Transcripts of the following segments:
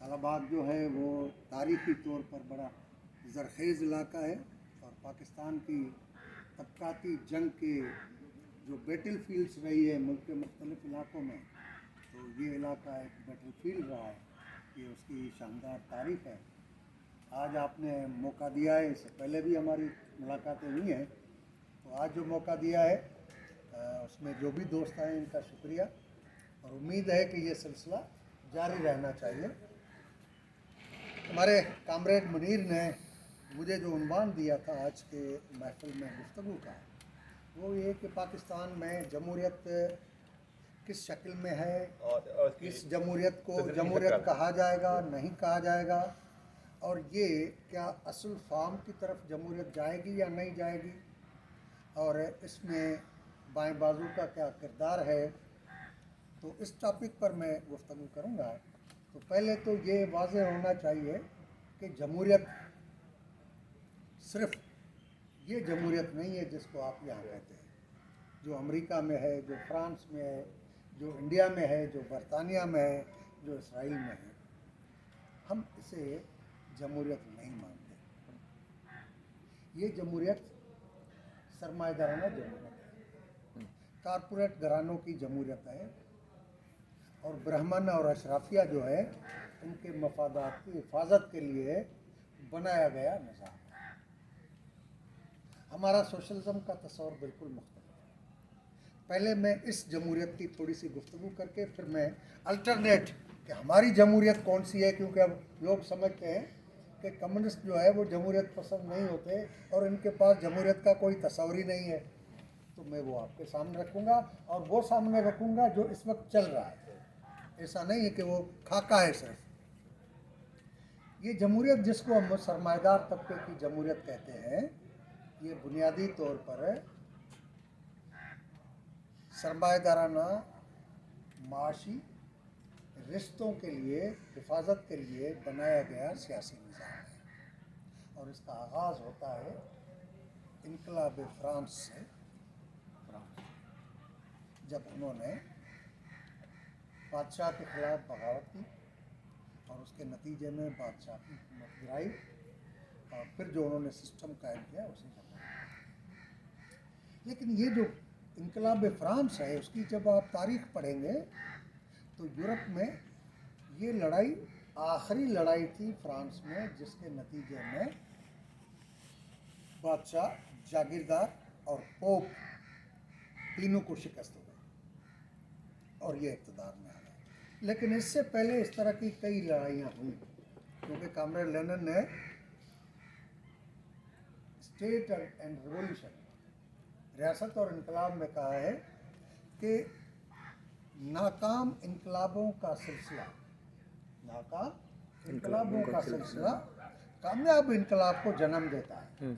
आलाबाद जो है वो तारीख़ी तौर पर बड़ा ज़रख़ेज़ इलाका है और पाकिस्तान की तबक़ाती जंग के जो बैटल फील्ड्स रही है मुल्क के मुख्तलिफ़ इलाक़ों में, तो ये इलाका एक बैटल फील्ड रहा है, ये उसकी शानदार तारीख़ है। आज आपने मौका दिया है, इससे पहले भी हमारी मुलाकातें हुई हैं, तो आज जो मौका दिया है उसमें जो भी दोस्त आए इनका शुक्रिया और उम्मीद है कि ये सिलसिला जारी रहना चाहिए। हमारे कामरेड मुनीर ने मुझे जो उन्वान दिया था आज के महफिल में गुफ्तगू का, वो ये कि पाकिस्तान में जमहूरियत किस शक्ल में है और किस जमहूरियत को जमहूरियत कहा जाएगा, नहीं कहा जाएगा, और ये क्या असल फॉर्म की तरफ जमहूरियत जाएगी या नहीं जाएगी, और इसमें बाएं बाजू का क्या किरदार है। तो इस टॉपिक पर मैं गुफ्तगू करूँगा। तो पहले तो ये वाज़ेह होना चाहिए कि जमहूरियत सिर्फ ये जमहूरियत नहीं है जिसको आप यहाँ कहते हैं, जो अमेरिका में है, जो फ्रांस में है, जो इंडिया में है, जो बरतानिया में है, जो इसराइल में है। हम इसे जमहूरियत नहीं मानते। ये जमहूरियत सरमाएदाराना जमहूरियत है, कारपोरेट घरानों की जमहूरियत है और ब्राह्मण और अशराफिया जो है उनके मफादात की हिफाजत के लिए बनाया गया निज़ाम है। हमारा सोशलिज्म का तस्वर बिल्कुल मुख्तलिफ है। पहले मैं इस जमहूरियत की थोड़ी सी गुफ्तगू करके फिर मैं अल्टरनेट कि हमारी जमहूरियत कौन सी है, क्योंकि अब लोग समझते हैं कि कम्युनिस्ट जो है वो जमहूरियत पसंद नहीं होते और इनके पास जमहूरियत का कोई तस्वर ही नहीं है। तो मैं वो आपके सामने रखूँगा और वो सामने रखूँगा जो इस वक्त चल रहा है। ऐसा नहीं है कि वो खाका है सिर्फ। ये जमहूरियत जिसको हम सरमाएदार तबके की जमहूरियत कहते हैं, ये बुनियादी तौर पर सरमाएदाराना माशी रिश्तों के लिए हिफाजत के लिए बनाया गया सियासी निज़ाम है और इसका आगाज़ होता है इनकलाब फ्रांस से। जब उन्होंने बादशाह के ख़िलाफ़ बगावत की और उसके नतीजे में बादशाह की हुकूमत गिराई और फिर जो उन्होंने सिस्टम कायम किया उसी जमाने। लेकिन ये जो इनकलाब फ्रांस है उसकी जब आप तारीख़ पढ़ेंगे तो यूरोप में ये लड़ाई आखिरी लड़ाई थी फ्रांस में, जिसके नतीजे में बादशाह, जागीरदार और पोप तीनों को शिकस्त हो गई और ये इक़्तिदार में आ गए। लेकिन इससे पहले इस तरह की कई लड़ाइयाँ हुई, क्योंकि कामरेड लेनिन ने स्टेट एंड रिवॉल्यूशन, रियासत और इनकलाब में कहा है कि नाकाम इनकलाबों का सिलसिला, नाकाम इनकलाबों का सिलसिला कामयाब इनकलाब को जन्म देता है।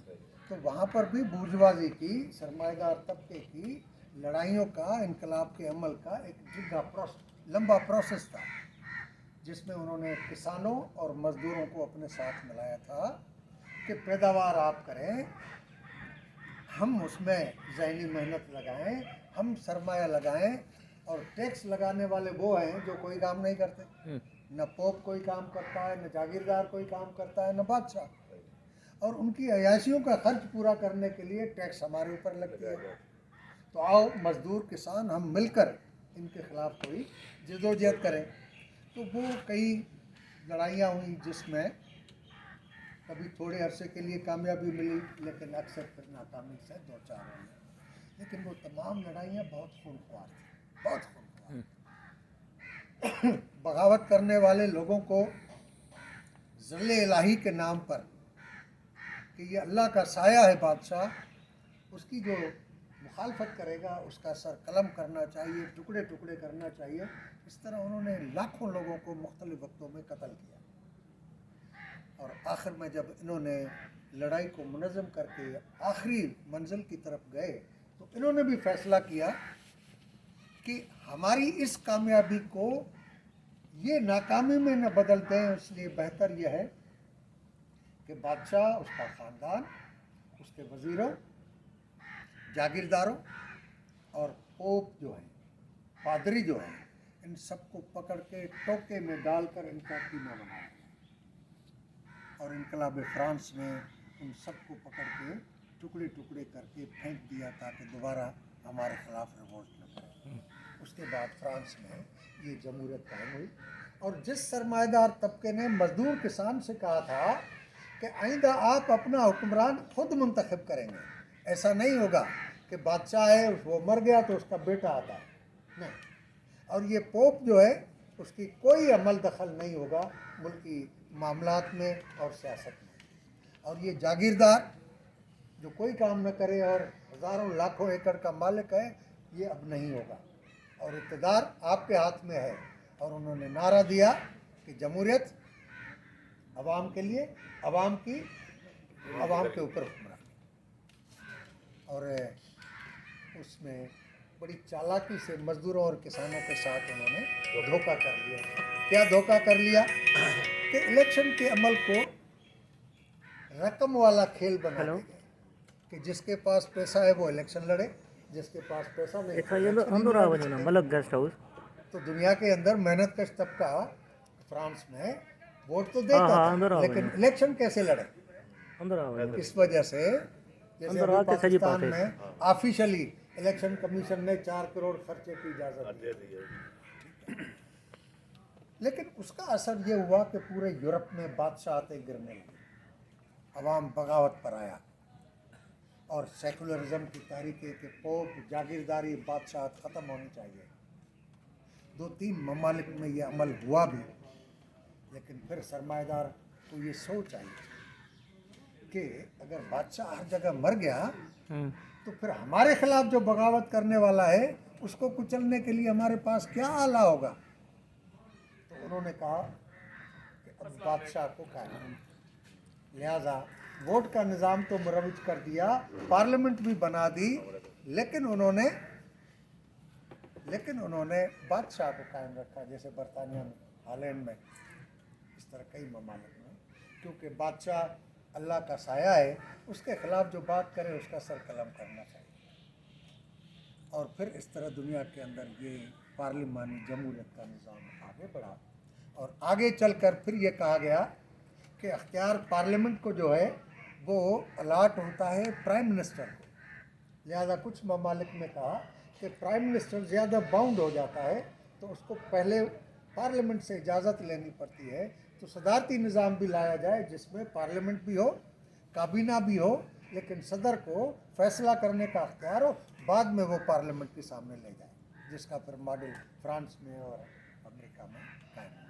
तो वहाँ पर भी बूर्जवाजी की, सरमाएदार तबके की लड़ाइयों का, इनकलाब के अमल का एक लंबा प्रोसेस था, जिसमें उन्होंने किसानों और मज़दूरों को अपने साथ मिलाया था कि पैदावार आप करें, हम उसमें ज़हनी मेहनत लगाएं, हम सरमाया लगाएं, और टैक्स लगाने वाले वो हैं जो कोई काम नहीं करते। न पोप कोई काम करता है, न जागीरदार कोई काम करता है, न बादशाह। और उनकी अयाशियों का खर्च पूरा करने के लिए टैक्स हमारे ऊपर लगती है। तो आओ मज़दूर किसान हम मिलकर इनके ख़िलाफ़ कोई जद्दोजहद करें। तो वो कई लड़ाइयाँ हुई जिसमें कभी थोड़े अरसे के लिए कामयाबी मिली, लेकिन अक्सर फिर नाकामी से दो चार हुई। लेकिन वो तमाम लड़ाइयाँ बहुत खूनख्वार थी, बहुत खूनख्वार। बगावत करने वाले लोगों को ज़िले इलाही के नाम पर कि ये अल्लाह का साया है बादशाह, उसकी जो मुखालफत करेगा उसका सर कलम करना चाहिए, टुकड़े टुकड़े करना चाहिए। इस तरह उन्होंने लाखों लोगों को मुख्तलिफ वक्तों में कत्ल किया। और आखिर में जब इन्होंने लड़ाई को मुनज़्ज़म करके आखिरी मंजिल की तरफ गए तो इन्होंने भी फैसला किया कि हमारी इस कामयाबी को ये नाकामी में न बदल दें, इसलिए बेहतर यह है कि बादशाह, उसका ख़ानदान, उसके वज़ीरों, जागीरदारों और पोप जो हैं, पादरी जो हैं, इन सबको पकड़ के टोके में डालकर इनका कीमा बनाया और इनकलाब फ्रांस ने उन सबको पकड़ के टुकड़े टुकड़े करके फेंक दिया ताकि दोबारा हमारे खिलाफ रिवोल्ट न करें। उसके बाद फ्रांस में ये जमहूरियत कायम हुई। और जिस सरमाएदार तबके ने मजदूर किसान से कहा था कि आइंदा आप अपना हुक्मरान खुद मुंतखब करेंगे, ऐसा नहीं होगा कि बादशाह है वो मर गया तो उसका बेटा आता है, नहीं। और ये पोप जो है उसकी कोई अमल दखल नहीं होगा मुल्की मामलात में और सियासत में। और ये जागीरदार जो कोई काम न करे और हज़ारों लाखों एकड़ का मालिक है, ये अब नहीं होगा और इक़्तिदार आपके हाथ में है। और उन्होंने नारा दिया कि जमहूरियत अवाम के लिए, अवाम की अवाम के ऊपर हुक्मरानी। और उसमें बड़ी चालाकी से मज़दूरों और किसानों के साथ उन्होंने धोखा कर लिया। क्या धोखा कर लिया कि इलेक्शन के अमल को रकम वाला खेल बना दिया कि जिसके पास पैसा है वो इलेक्शन लड़े, जिसके पास पैसा नहीं तो दुनिया के अंदर मेहनत कश तबका फ्रांस में वोट तो देता था, लेकिन इलेक्शन कैसे लड़े। इस वजह से जैसे अभी पाकिस्तान में ऑफिशियली इलेक्शन कमीशन ने 4 करोड़ खर्चे की इजाज़त दी, लेकिन उसका असर ये हुआ कि पूरे यूरोप में बादशाहतें गिरने लगी, अवाम बगावत पर आया और सेकुलरिज्म की तारीखें के पोप जागीरदारी बादशाहत ख़त्म होनी चाहिए। 2-3 ममालिक में ये अमल हुआ भी, लेकिन फिर सरमाएदार को ये सोच आई कि अगर बादशाह हर जगह मर गया तो फिर हमारे खिलाफ जो बगावत करने वाला है उसको कुचलने के लिए हमारे पास क्या आला होगा। तो उन्होंने कहा कि अब बादशाह को कायम, लिहाजा वोट का निज़ाम तो मुरव्वज कर दिया, पार्लियामेंट भी बना दी, लेकिन उन्होंने बादशाह को कायम रखा, जैसे बरतानिया में, हालैंड में, इस तरह कई ममालिक में, क्योंकि बादशाह अल्लाह का साया है, उसके खिलाफ जो बात करे उसका सर कलम करना चाहिए। और फिर इस तरह दुनिया के अंदर ये पार्लिमानी जमहूरियत का निज़ाम आगे बढ़ा और आगे चलकर फिर ये कहा गया कि अख्तियार पार्लियामेंट को जो है वो अलाट होता है प्राइम मिनिस्टर को। लिहाजा कुछ ममालिक में कहा कि प्राइम मिनिस्टर ज़्यादा बाउंड हो जाता है तो उसको पहले पार्लियामेंट से इजाज़त लेनी पड़ती है, तो सदारती निज़ाम भी लाया जाए जिसमें पार्लियामेंट भी हो, काबीना भी हो, लेकिन सदर को फैसला करने का अख्तियार हो, बाद में वो पार्लियामेंट के सामने ले जाए, जिसका फिर मॉडल फ्रांस में और अमेरिका में कायम है।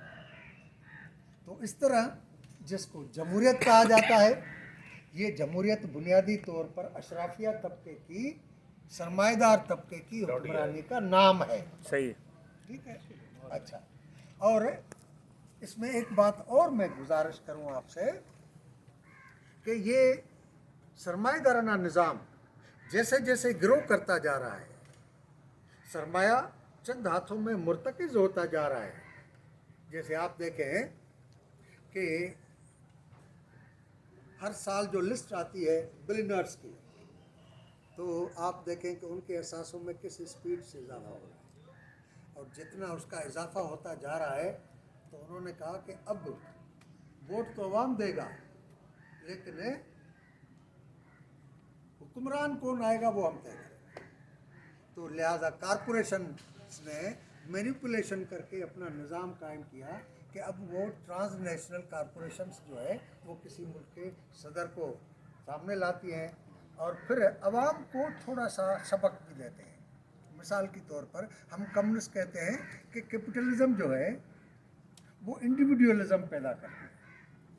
तो इस तरह जिसको जमहूरियत कहा जाता है, ये जमहूरियत बुनियादी तौर पर अशराफिया तबके की, सरमाएदार तबके की हुक्मरानी का नाम है। सही, ठीक है, अच्छा। और इसमें एक बात और मैं गुजारिश करूं आपसे कि ये सरमाएदाराना निज़ाम जैसे जैसे ग्रो करता जा रहा है, सरमाया चंद हाथों में मुर्तकिज़ होता जा रहा है। जैसे आप देखें कि हर साल जो लिस्ट आती है बिलियनर्स की, तो आप देखें कि उनके एहसासों में किस स्पीड से इजाफा हो रहा है, और जितना उसका इजाफा होता जा रहा है तो उन्होंने कहा कि अब वोट तो अवाम देगा, लेकिन हुक्मरान कौन आएगा वो हम तय करेंगे। तो लिहाजा कारपोरेशन ने मैनिपुलेशन करके अपना निज़ाम कायम किया कि अब वो ट्रांसनेशनल कारपोरेशंस जो है वो किसी मुल्क के सदर को सामने लाती हैं और फिर अवाम को थोड़ा सा सबक भी देते हैं। मिसाल के तौर पर हम कम्युनिस्ट कहते हैं कि कैपिटलिज्म जो है वो इंडिविजुअलिज्म पैदा करती है,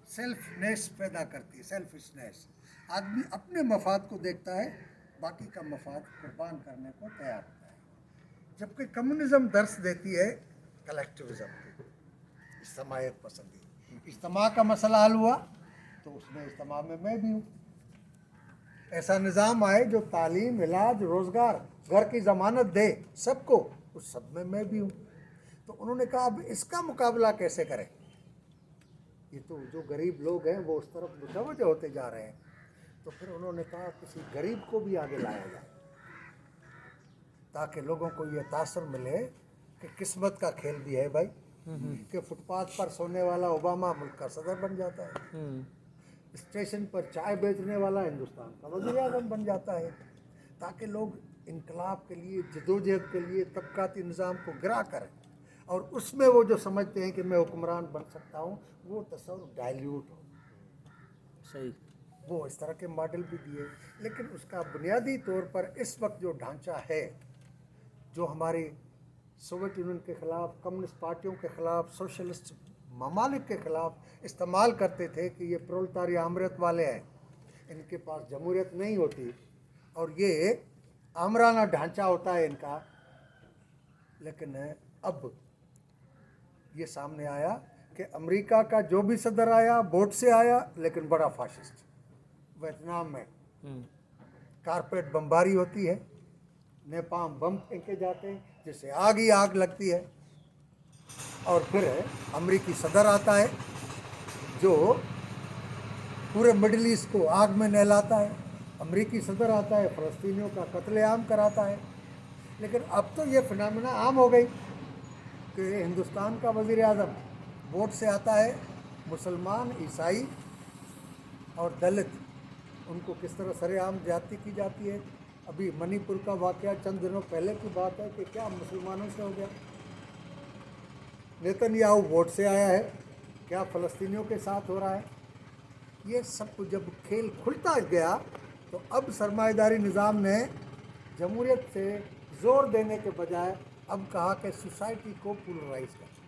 सेल्फनेस पैदा करती है, सेल्फिशनेस। आदमी अपने मफाद को देखता है, बाकी का मफाद कुर्बान करने को तैयार होता है, जबकि कम्युनिज्म दर्स देती है कलेक्टिविज्म की, इज्तमायत पसंदी। इज्तमा का मसला हल हुआ तो उसमें इज्तमा में मैं भी हूँ। ऐसा निज़ाम आए जो तालीम, इलाज, रोज़गार, घर की ज़मानत दे सबको, उस सब में मैं भी हूँ। तो उन्होंने कहा अब इसका मुकाबला कैसे करें। ये तो जो गरीब लोग हैं वो उस तरफ मुतवज्जह होते जा रहे हैं, तो फिर उन्होंने कहा किसी गरीब को भी आगे लाया जाए ताकि लोगों को ये तासर मिले کہ قسمت کا کھیل بھی ہے بھائی کہ فٹ پاتھ پر سونے والا اوباما ملک کا صدر بن جاتا ہے، اسٹیشن پر چائے بیچنے والا ہندوستان کا وزیر اعظم بن جاتا ہے، تاکہ لوگ انقلاب کے لیے، جدوجہد کے لیے طبقاتی نظام کو گرا کریں، اور اس میں وہ جو سمجھتے ہیں کہ میں حکمران بن سکتا ہوں، وہ تصور ڈائلیوٹ ہو۔ صحیح۔ وہ اس طرح کے ماڈل بھی دیے، لیکن اس کا بنیادی طور پر اس وقت جو ڈھانچہ ہے، جو ہماری سوویت یونین کے خلاف، کمیونسٹ پارٹیوں کے خلاف، سوشلسٹ ممالک کے خلاف استعمال کرتے تھے کہ یہ پرولتاری آمریت والے ہیں، ان کے پاس جمہوریت نہیں ہوتی اور یہ آمرانہ ڈھانچہ ہوتا ہے ان کا، لیکن اب یہ سامنے آیا کہ امریکہ کا جو بھی صدر آیا ووٹ سے آیا، لیکن بڑا فاشسٹ۔ ویتنام میں کارپیٹ بمباری ہوتی ہے، نیپام بم پھینکے جاتے ہیں جس سے آگ ہی آگ لگتی ہے، اور پھر امریکی صدر آتا ہے جو پورے مڈل ایسٹ کو آگ میں نہلاتا ہے، امریکی صدر آتا ہے فلسطینیوں کا قتل عام کراتا ہے۔ لیکن اب تو یہ فنامنا عام ہو گئی کہ ہندوستان کا وزیر اعظم ووٹ سے آتا ہے، مسلمان، عیسائی اور دلت ان کو کس طرح سر عام زیادتی کی جاتی ہے۔ ابھی منی پور کا واقعہ چند دنوں پہلے کی بات ہے کہ کیا مسلمانوں سے ہو گیا۔ نیتن یاہو ووٹ سے آیا ہے، کیا فلسطینیوں کے ساتھ ہو رہا ہے۔ یہ سب کچھ جب کھیل کھلتا گیا تو اب سرمایہ داری نظام نے جمہوریت سے زور دینے کے بجائے اب کہا کہ سوسائٹی کو پولرائز کر،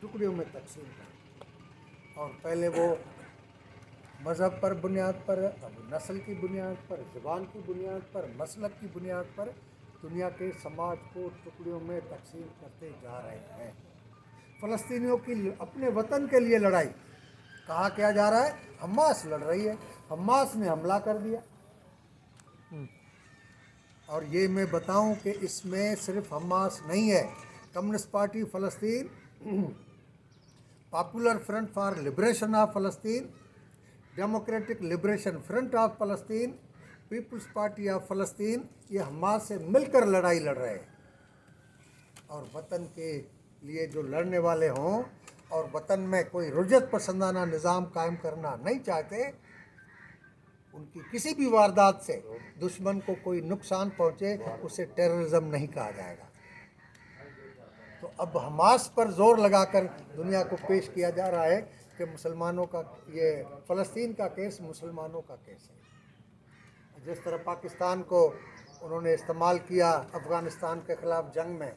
ٹکڑیوں میں تقسیم کر، اور پہلے وہ مذہب پر بنیاد پر، اب نسل کی بنیاد پر، زبان کی بنیاد پر، مسلک کی بنیاد پر دنیا کے سماج کو ٹکڑیوں میں تقسیم کرتے جا رہے ہیں۔ فلسطینیوں کی اپنے وطن کے لیے لڑائی کہا کیا جا رہا ہے، حماس لڑ رہی ہے، حماس نے حملہ کر دیا۔ اور یہ میں بتاؤں کہ اس میں صرف حماس نہیں ہے، کمیونسٹ پارٹی فلسطین، popular front for liberation of فلسطین، ڈیموکریٹک لبریشن فرنٹ آف فلسطین، پیپلز پارٹی آف فلسطین، یہ حماس سے مل کر لڑائی لڑ رہے ہیں۔ اور وطن کے لیے جو لڑنے والے ہوں اور وطن میں کوئی رجعت پسندانہ نظام قائم کرنا نہیں چاہتے، ان کی کسی بھی واردات سے دشمن کو کوئی نقصان پہنچے، اسے ٹیررزم نہیں کہا جائے گا۔ تو اب حماس پر زور لگا کر دنیا کو پیش کیا جا رہا ہے کہ مسلمانوں کا، یہ فلسطین کا کیس مسلمانوں کا کیس ہے۔ جس طرح پاکستان کو انہوں نے استعمال کیا افغانستان کے خلاف جنگ میں،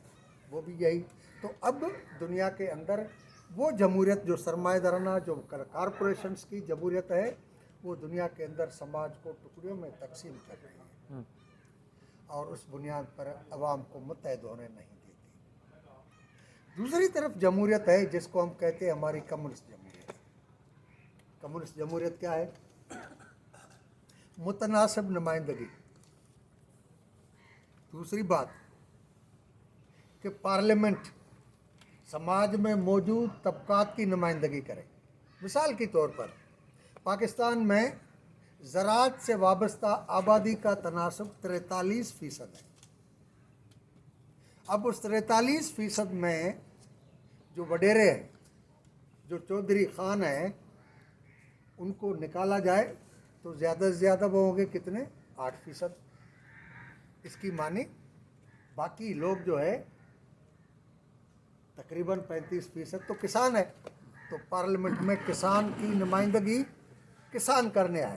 وہ بھی یہی۔ تو اب دنیا کے اندر وہ جمہوریت جو سرمایہ دارانہ، جو کارپوریشنز کی جمہوریت ہے، وہ دنیا کے اندر سماج کو ٹکڑیوں میں تقسیم کر رہی ہے، اور اس بنیاد پر عوام کو متحد ہونے نہیں دیتی۔ دوسری طرف جمہوریت ہے جس کو ہم کہتے ہیں ہماری کمیونسٹ جمہوریت۔ کمیونسٹ جمہوریت کیا ہے؟ متناسب نمائندگی۔ دوسری بات کہ پارلیمنٹ سماج میں موجود طبقات کی نمائندگی کرے۔ مثال کے طور پر پاکستان میں زراعت سے وابستہ آبادی کا تناسب 43% ہے۔ اب اس 43% میں جو وڈیرے ہیں، جو چودھری خان ہیں، ان کو نکالا جائے تو زیادہ سے زیادہ وہ ہوں گے کتنے؟ 8%۔ اس کی معنی باقی لوگ جو ہے تقریباً 35% تو کسان ہے، تو پارلیمنٹ میں کسان کی نمائندگی کسان کرنے آئے،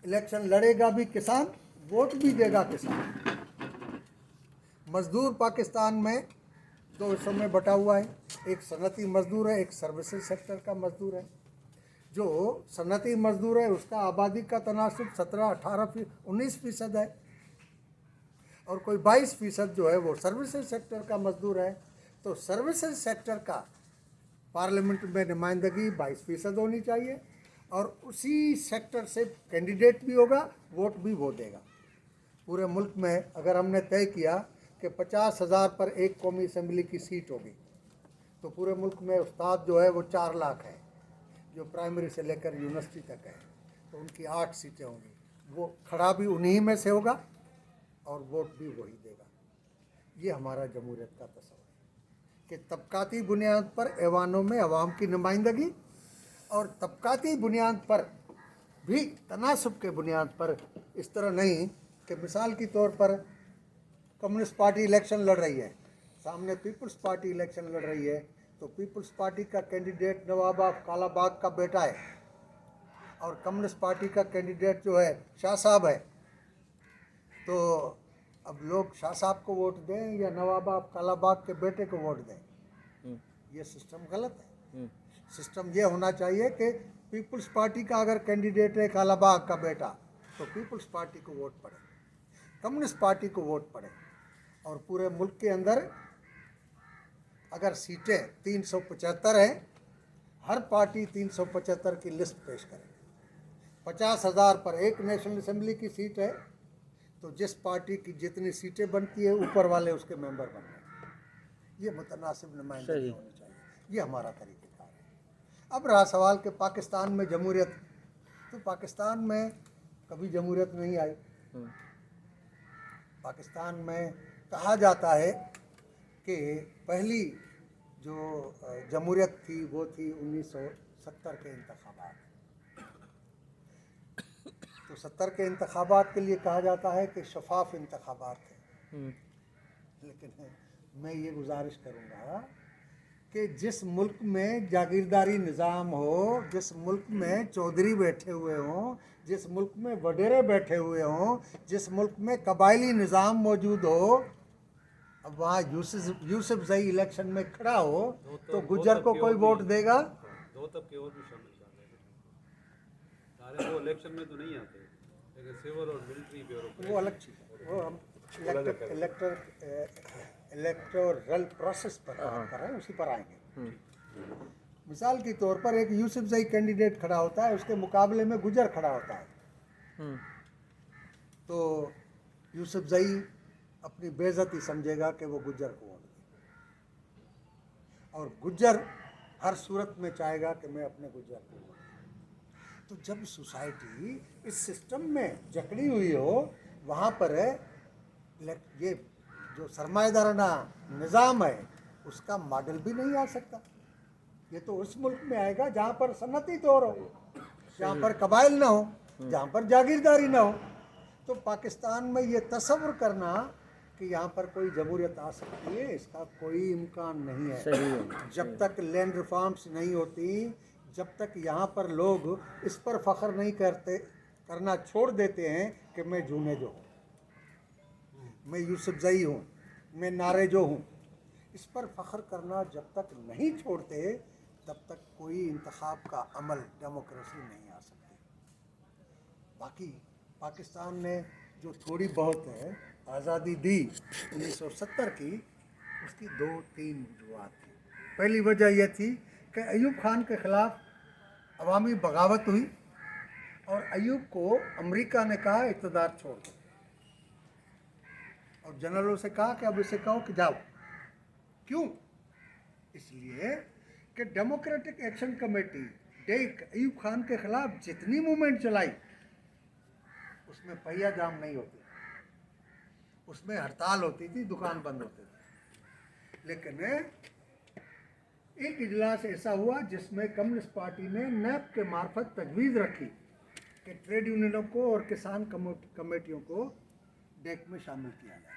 الیکشن لڑے گا بھی کسان، ووٹ بھی دے گا کسان۔ مزدور پاکستان میں دو حصوں میں بٹا ہوا ہے، ایک صنعتی مزدور ہے، ایک سروسز سیکٹر کا مزدور ہے۔ جو صنعتی مزدور ہے اس کا آبادی کا تناسب 17، 18، 19% ہے، اور کوئی 22% جو ہے وہ سروسز سیکٹر کا مزدور ہے۔ تو سروسز سیکٹر کا پارلیمنٹ میں نمائندگی 22% ہونی چاہیے، اور اسی سیکٹر سے کینڈیڈیٹ بھی ہوگا، ووٹ بھی وہ دے گا۔ پورے ملک میں اگر ہم نے طے کیا کہ 50,000 پر ایک قومی اسمبلی کی سیٹ ہوگی، تو پورے ملک میں استاد جو ہے وہ 4 لاکھ ہے، جو پرائمری سے لے کر یونیورسٹی تک ہے، تو ان کی 8 سیٹیں ہوں گی، وہ کھڑا بھی انہی میں سے ہوگا اور ووٹ بھی وہی دے گا۔ ये हमारा जमहूरियत का तस्वर है कि तबकाती बुनियाद पर ऐवानों में अवाम की नुमाइंदगी और तबकाती बुनियाद पर भी तनासब के बुनियाद पर, इस तरह नहीं कि मिसाल के तौर पर कम्युनिस्ट पार्टी इलेक्शन लड़ रही है, सामने पीपल्स पार्टी इलेक्शन लड़ रही है, तो पीपल्स पार्टी का कैंडिडेट नवाब ऑफ कालाबाग का बेटा है और कम्युनिस्ट पार्टी का कैंडिडेट जो है शाह साहब है, तो अब लोग शाह साहब को वोट दें या नवाब ऑफ कालाबाग के बेटे को वोट दें? ये सिस्टम गलत है। सिस्टम ये होना चाहिए कि पीपल्स पार्टी का अगर कैंडिडेट है कालाबाग का बेटा तो पीपल्स पार्टी को वोट पड़े, कम्युनिस्ट पार्टी को वोट पड़े, और पूरे मुल्क के अंदर अगर सीटें 375 हैं, हर पार्टी 375 की लिस्ट पेश करे। 50,000 पर एक नेशनल असेंबली की सीट है, तो जिस पार्टी की जितनी सीटें बनती है ऊपर वाले उसके मेंबर बन रहे। ये मुतनासिब नुमाइंदगी होनी चाहिए, ये हमारा तरीक़ेकार है। अब रहा सवाल कि पाकिस्तान में जमहूरियत, तो पाकिस्तान में कभी जमहूरियत नहीं आई। पाकिस्तान में कहा जाता है कि पहली जो जमहूरियत थी वो थी 1970 के इंतखाबात। तो 70 के इंतखाबात के लिए कहा जाता है कि शफाफ इंतखाबात थे। लेकिन मैं ये गुजारिश करूँगा कि जिस मुल्क में जागीरदारी निज़ाम हो, जिस मुल्क में चौधरी बैठे हुए हों, जिस मुल्क में वडेरे बैठे हुए हों, जिस मुल्क में कबायली निज़ाम मौजूद हो, अब वहाँ यूसुफ जई इलेक्शन में खड़ा हो तो गुज्जर को कोई वोट देगा? दो तबके और भी शामिल कर रहे हैं, वो इलेक्शन में तो नहीं आते, लेकिन सिविल और मिलिट्री ब्यूरो वो अलग चीज़ है। वो हम इलेक्टोरल प्रोसेस पर बात कर रहे हैं, उसी पर आएंगे। मिसाल के तौर पर एक यूसुफ जई कैंडिडेट खड़ा होता है, उसके मुकाबले में गुजर खड़ा होता है, तो यूसुफ जई अपनी बेइज्जती समझेगा कि वो गुज्जर को वोट दे, और गुज्जर हर सूरत में चाहेगा कि मैं अपने गुज्जर को वोट दूं। तो जब सोसाइटी इस सिस्टम में जकड़ी हुई हो, वहाँ पर ये जो सरमाएदाराना निज़ाम है उसका मॉडल भी नहीं आ सकता। ये तो उस मुल्क में आएगा जहाँ पर सनती तौर हो, जहाँ पर कबाइल ना हो, जहाँ पर जागीरदारी ना हो। तो पाकिस्तान में ये तस्वर करना कि यहाँ पर कोई जमहूरियत आ सकती है, इसका कोई इम्कान नहीं है। जब तक लैंड रिफॉर्म्स नहीं होती, जब तक यहाँ पर लोग इस पर फ़ख्र नहीं करना छोड़ देते हैं कि मैं जूने जो हूँ, मैं यूसुफ जई हूँ, मैं नारे जो हूँ, इस पर फ़ख्र करना जब तक नहीं छोड़ते, तब तक कोई इंतखाब का अमल, डेमोक्रेसी नहीं आ सकती। बाकी पाकिस्तान ने जो थोड़ी बहुत है आज़ादी दी 1970 की, उसकी 2-3 वजूहात थी। पहली वजह यह थी कि अयूब खान के ख़िलाफ़ अवामी बगावत हुई और अयूब को अमेरिका ने कहा इक़्तिदार छोड़ दो, और जनरलों से कहा कि अब इसे कहो कि जाओ। क्यों? इसलिए कि democratic action committee deck Ayub Khan के ख़िलाफ़ जितनी मूवमेंट चलाई उसमें पहिया जाम नहीं होती, उसमें हड़ताल होती थी, दुकान बंद होते थे। लेकिन एक इजलास ऐसा हुआ जिसमें कम्युनिस्ट पार्टी ने नैप के मार्फत तजवीज़ रखी कि ट्रेड यूनियनों को और किसान कमेटियों को डेक में शामिल किया जाए।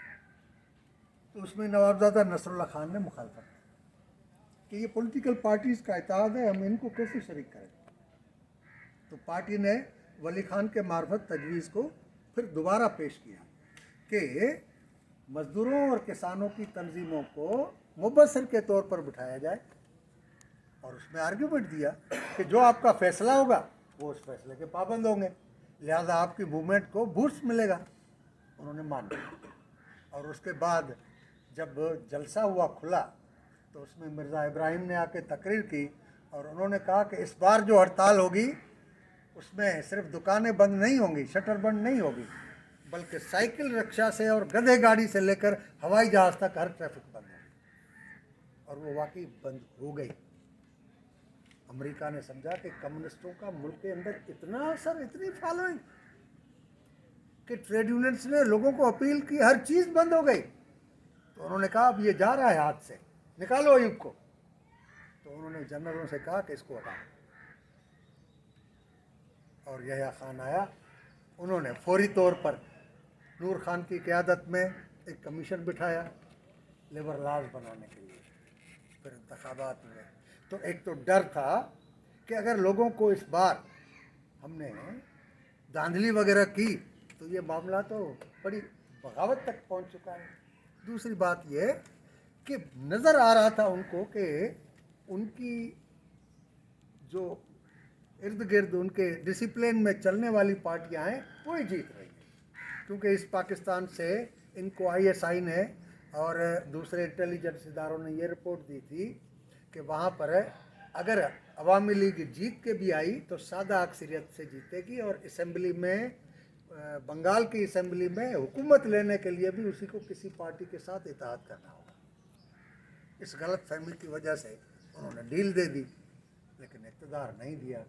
तो उसमें नवाबजादा नसरुल्लाह खान ने मुखालफत की कि ये पॉलिटिकल पार्टीज़ का इत्तेहाद है, हम इनको कैसे शरीक करें। तो पार्टी ने वली खान के मार्फत तजवीज़ को फिर दोबारा पेश किया कि मज़दूरों और किसानों की तंजीमों को मुबस्सिर के तौर पर बिठाया जाए, और उसमें आर्ग्यूमेंट दिया कि जो आपका फ़ैसला होगा वो उस फैसले के पाबंद होंगे, लिहाजा आपकी मूवमेंट को बूस्ट मिलेगा। उन्होंने मान लिया, और उसके बाद जब जलसा हुआ खुला तो उसमें मिर्ज़ा इब्राहिम ने आके तकरीर की, और उन्होंने कहा कि इस बार जो हड़ताल होगी उसमें सिर्फ दुकानें बंद नहीं होंगी, शटर बंद नहीं होगी, बल्कि साइकिल रिक्शा से और गधे गाड़ी से लेकर हवाई जहाज़ तक हर ट्रैफिक बंद होगी। और वो वाकई बंद हो गई। अमेरिका ने समझा कि कम्युनिस्टों का मुल्क के अंदर इतना असर, इतनी फॉलोइंग कि ट्रेड यूनियंस ने लोगों को अपील की, हर चीज़ बंद हो गई। तो उन्होंने कहा अब ये जा रहा है हाथ से, निकालो अयूब को। तो उन्होंने जनरलों से कहा कि इसको हटाओ, और यहया खान आया। उन्होंने फौरी तौर पर नूर खान की क़यादत में एक कमीशन बिठाया लेबर लॉज बनाने के लिए। फिर इंतखाबात हुए। तो एक तो डर था कि अगर लोगों को इस बार हमने धांधली वगैरह की तो ये मामला तो बड़ी बगावत तक पहुंच चुका है। दूसरी बात ये कि नज़र आ रहा था उनको कि उनकी जो इर्द गिर्द उनके डिसिप्लिन में चलने वाली पार्टियां हैं वही जीत रही हैं, क्योंकि इस पाकिस्तान से इनको ISI ने और दूसरे इंटेलिजेंस इदारों ने ये रिपोर्ट दी थी कि वहाँ पर अगर अवामी लीग जीत के भी आई तो सादा अक्सरियत से जीतेगी, और असेंबली में बंगाल की असेंबली में हुकूमत लेने के लिए भी उसी को किसी पार्टी के साथ इत्तेहाद करना होगा। इस गलत फहमी की वजह से उन्होंने डील दे दी, लेकिन इक़्तिदार नहीं दिया।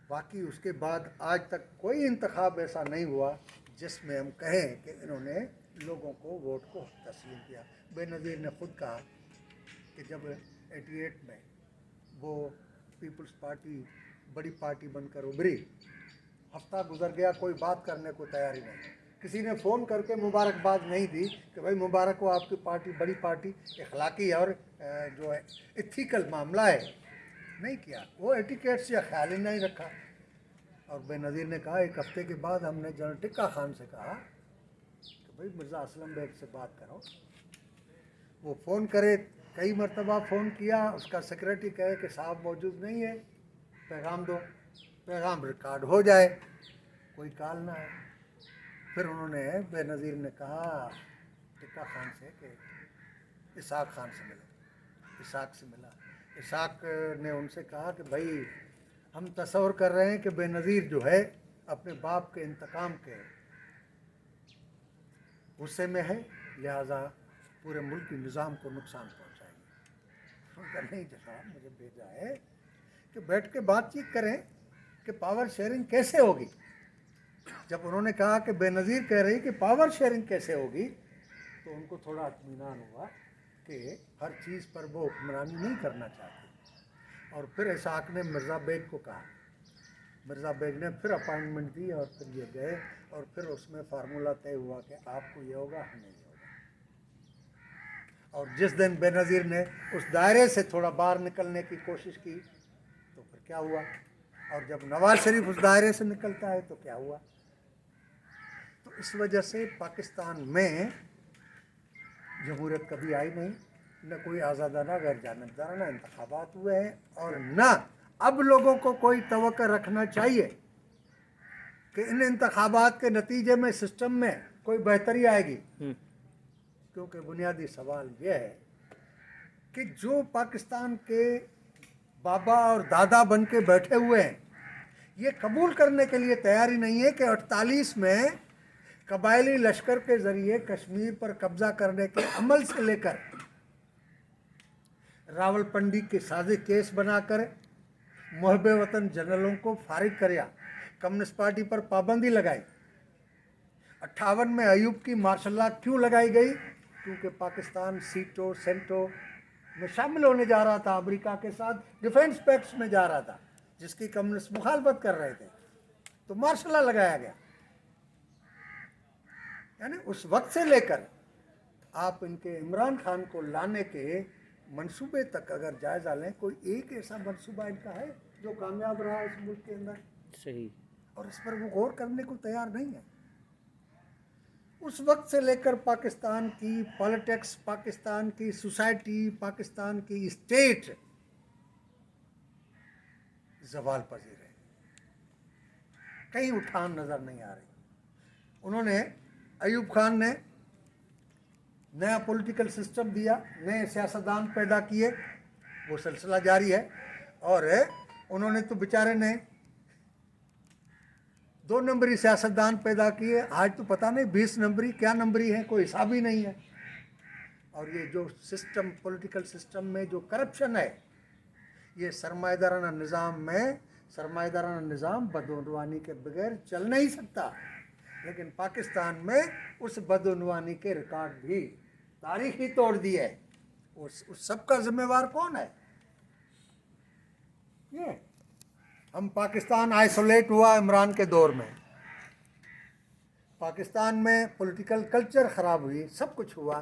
बाकी उसके बाद आज तक कोई इंतखाब ऐसा नहीं हुआ जिसमें हम कहें कि इन्होंने लोगों को वोट को तस्लीम किया। बेनज़ीर ने खुद कहा कि जब 88 में वो पीपल्स पार्टी बड़ी पार्टी बनकर उभरी, हफ्ता गुजर गया, कोई बात करने को तैयारी नहीं। किसी ने फ़ोन करके मुबारकबाद नहीं दी कि भाई मुबारक हो आपकी पार्टी बड़ी पार्टी, इखलाकी और जो है इथिकल मामला है, नहीं किया। वो एटिकेट्स या ख्याल ही नहीं रखा। और बेनज़ीर ने कहा एक हफ्ते के बाद हमने जनरल टिक्का खान से कहा कि भाई मिर्ज़ा असलम बेग से बात करो। वो फ़ोन करे, कई मरतबा फ़ोन किया, उसका सेक्रेटरी कहे कि साहब मौजूद नहीं है, पैगाम दो, पैगाम रिकॉर्ड हो जाए, कोई कॉल ना है। फिर उन्होंने बेनज़ीर ने कहा टिक्का खान से कि इसाक खान से मिलो। इसाक से मिला। इसाक ने उनसे कहा कि भाई हम तसव्वुर कर रहे हैं कि बेनज़ीर जो है अपने बाप के इंतकाम के गुस्से में है, लिहाजा पूरे मुल्क की निज़ाम को नुकसान पहुंचाएंगे। उनका नहीं जनाब, मुझे भेजा है कि बैठ के बातचीत करें कि पावर शेयरिंग कैसे होगी। जब उन्होंने कहा कि बेनज़ीर कह रही कि पावर शेयरिंग कैसे होगी, तो उनको थोड़ा इत्मीनान हुआ कि हर चीज़ पर वो हुक्मरानी नहीं करना चाहती। और फिर इसाक ने मिर्ज़ा बेग को कहा, मिर्ज़ा बेग ने फिर अपॉइंटमेंट दी और फिर ये गए, और फिर उसमें फार्मूला तय हुआ कि आपको ये होगा, हमें ये होगा। और जिस दिन बेनज़ीर ने उस दायरे से थोड़ा बाहर निकलने की कोशिश की तो फिर क्या हुआ, और जब नवाज शरीफ उस दायरे से निकलता है तो क्या हुआ। तो इस वजह से पाकिस्तान में जमहूरियत कभी आई नहीं, न कोई आज़ादाना गैर जानिबदाराना इंतखाबात हुए हैं, और न अब लोगों को कोई तवक्को रखना चाहिए कि इन इंतखाबात के नतीजे में सिस्टम में कोई बेहतरी आएगी। क्योंकि बुनियादी सवाल यह है कि जो पाकिस्तान के बाबा और दादा बन के बैठे हुए हैं, ये कबूल करने के लिए तैयारी नहीं है कि 48 में कबायली लश्कर के ज़रिए कश्मीर पर कब्ज़ा करने के अमल से लेकर रावलपिंडी के साजिश केस बनाकर मुहब्बे वतन जनरलों को फारिग किया, कम्युनिस्ट पार्टी पर पाबंदी लगाई। 58 में अयूब की मार्शल लॉ क्यों लगाई गई? क्योंकि पाकिस्तान सीटो सेंटो में शामिल होने जा रहा था, अमेरिका के साथ डिफेंस पैक्ट्स में जा रहा था, जिसकी कम्युनिस्ट मुखालफत कर रहे थे, तो मार्शल लॉ लगाया गया। यानी उस वक्त से लेकर आप इनके इमरान खान को लाने के मंसूबे तक अगर जायज़ा लें, कोई एक ऐसा मंसूबा इनका है जो कामयाब रहा इस मुल्क के अंदर? सही। और इस पर वो गौर करने को तैयार नहीं है। उस वक्त से लेकर पाकिस्तान की पॉलिटिक्स, पाकिस्तान की सोसाइटी, पाकिस्तान की स्टेट ज़वाल पजीर है, कहीं उठान नज़र नहीं आ रही। उन्होंने अयूब खान ने नया पॉलिटिकल सिस्टम दिया, नए सियासतदान पैदा किए, वो सिलसिला जारी है। और उन्होंने तो बेचारे ने 2 नंबरी सियासतदान पैदा किए, आज तो पता नहीं 20 नंबरी क्या नंबरी है, कोई हिसाब ही नहीं है। और ये जो सिस्टम, पॉलिटिकल सिस्टम में जो करप्शन है, ये सरमाएदाराना निज़ाम में, सरमाएदाराना निज़ाम बदउनवानी के बगैर चल नहीं सकता। लेकिन पाकिस्तान में उस बदउनवानी के रिकॉर्ड भी तारीख ही तोड़ दी है। उस सब का जिम्मेवार कौन है? ये हम पाकिस्तान आइसोलेट हुआ इमरान के दौर में, पाकिस्तान में पॉलिटिकल कल्चर ख़राब हुई, सब कुछ हुआ,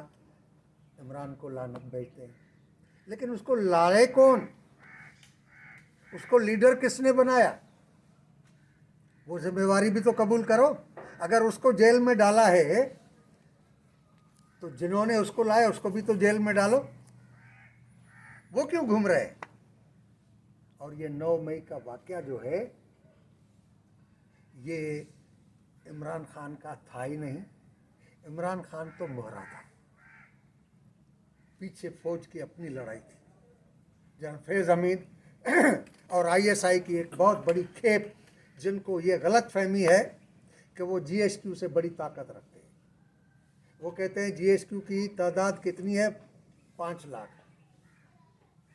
इमरान को लानत भेजते हैं। लेकिन उसको लाए कौन? उसको लीडर किसने बनाया? वो जिम्मेवारी भी तो कबूल करो। अगर उसको जेल में डाला है तो जिन्होंने उसको लाया उसको भी तो जेल में डालो। वो क्यों घूम रहे? और ये 9 मई का वाकया जो है ये इमरान खान का था ही नहीं। इमरान खान तो मोहरा था, पीछे फौज की अपनी लड़ाई थी। जनरल फैज़ हमीद और आईएसआई की एक बहुत बड़ी खेप, जिनको ये गलत फहमी है कि वो जीएचक्यू से बड़ी ताकत रखते हैं। वो कहते हैं जीएचक्यू की तादाद कितनी है? 5 लाख।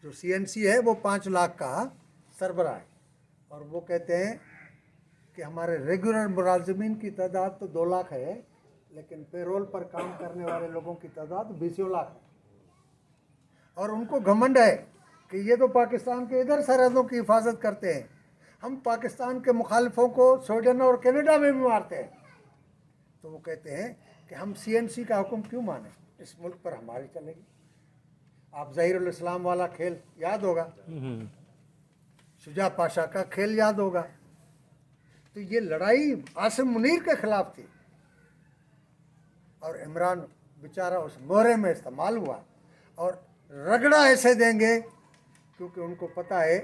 जो सीएनसी है वो 5 लाख का सरबराह है। और वो कहते हैं कि हमारे रेगुलर मुलाजिमीन की तादाद तो 2 लाख है, लेकिन पेरोल पर काम करने वाले लोगों की तादाद 20 लाख है। और उनको घमंड है कि ये तो पाकिस्तान के इधर सरहदों की हिफाजत करते हैं, हम पाकिस्तान के मुखालिफों को स्वीडन और कनाडा में भी मारते हैं। तो वो कहते हैं कि हम सीएनसी का हुक्म क्यों माने, इस मुल्क पर हमारी चलेगी। आप ज़हीरुल इस्लाम वाला खेल याद होगा, शुजा पाशा का खेल याद होगा। तो ये लड़ाई आसिम मुनीर के खिलाफ थी और इमरान बेचारा उस मोहरे में इस्तेमाल हुआ। और रगड़ा ऐसे देंगे क्योंकि उनको पता है